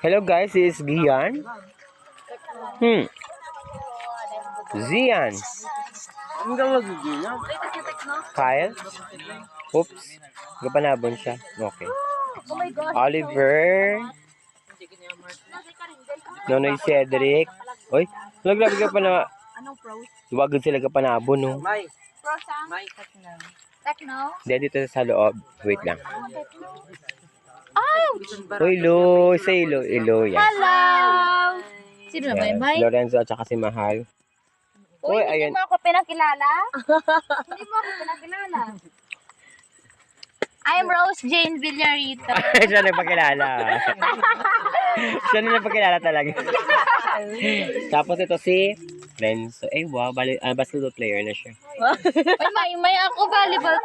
Hello guys, this is Gian. Zian. Kyle? Oops. Gapanabon siya. Okay. Oh my gosh. Oliver. Nonoy Cedric. Oy, grabe ka pa na. Anong pros? Wagod sila kapanabon, no? Pros ang? Techno. Hindi, dito sa loob. Wait lang. Ay! Uy, Lo. Say Lo. Ilo, yan. Hello! Sino na Yes. may? Lorenzo at saka si Mahal. Uy, Uy, hindi ayun. mo ako pinakilala? Hindi mo ako pinakilala. I'm Rose Jane Villarito. Siya nagpakilala. Siya na nagpakilala talaga. Tapos ito si Renzo. Eh, wow. Basketball player na siya. May ako volleyball